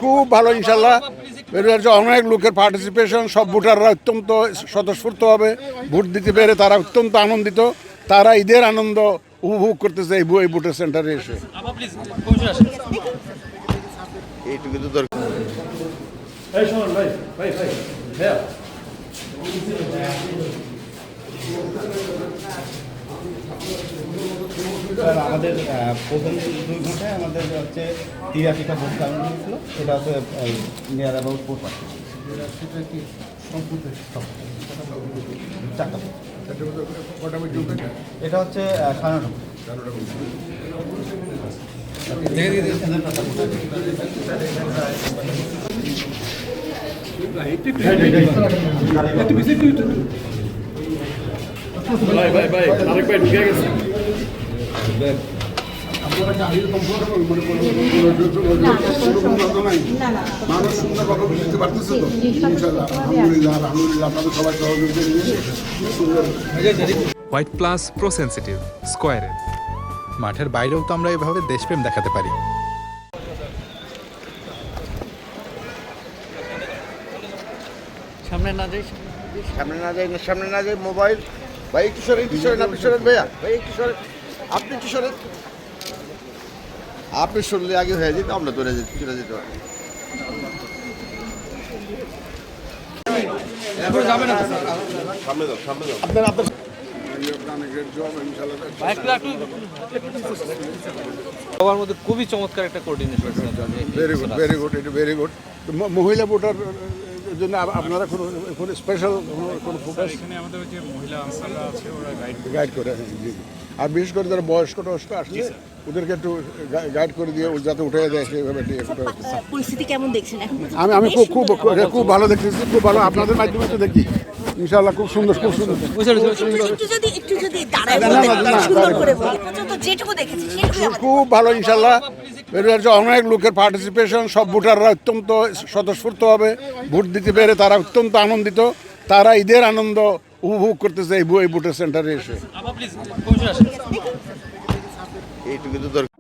খুব ভালো ইনশাল্লাহ। অনেক লোকের পার্টিসিপেশন, সব ভোটাররা অত্যন্ত স্বতঃস্ফূর্ত হবে ভোট দিতে পেরে, তারা অত্যন্ত আনন্দিত, তারা ঈদের আনন্দ উপভোগ করতেছে এই ভোটের সেন্টারে এসে। এইটুকু তো দরকার। আমাদের প্রথম 2 ঘন্টায় আমাদের হচ্ছে 83টা ভোট কাউন্ট হয়েছিল, সেটা হচ্ছে নিয়ার অ্যাবাউট 4%। এটা হচ্ছে হোয়াইট প্লাস প্রো সেনসিটিভ স্কয়ারের মাঠের বাইরেও তো আমরা এভাবে দেশপ্রেম দেখাতে পারি। সামনে না যাই মোবাইল ভাই একটু সরেন, আপনি সরেন ভাইয়া, ভাই একটু সরেন, আপনি একটু সরেন। আপনি সরলে আগে হয়ে যেত, আমরা চলে যেতে পারি। সামনে দাও। সবার মধ্যে খুবই চমৎকার একটা কোঅর্ডিনেশন। Very good. মহিলা ভোটার জন্য আপনারা কোনো স্পেশাল কোনো ফোকাস? এখানে আমাদের যে মহিলা আনসাররা আছে ওরা গাইড করে, জি। আর বিশেষ করে যারা বয়স্ক আসলে ওদেরকে একটু গাইড করে দিয়ে যাতে উঠে দেয় সেভাবে। পরিস্থিতি কেমন দেখছেন এখন? আমি খুব ভালো দেখতেছি, খুব ভালো। আপনাদের মাধ্যমে তো দেখি ইনশাআল্লাহ খুব সুন্দর। একটু যদি দাঁড়ায় সুন্দর করে বলি, যেটুকু দেখেছি খুব ভালো ইনশাআল্লাহ। অনেক লোকের পার্টিসিপেশন, সব ভোটাররা অত্যন্ত স্বতঃস্ফূর্ত হবে ভোট দিতে পেরে, তারা অত্যন্ত আনন্দিত, তারা ঈদের আনন্দ উপভোগ করতেছে এই ভোটের সেন্টারে এসে। এইটুকু তো দরকার।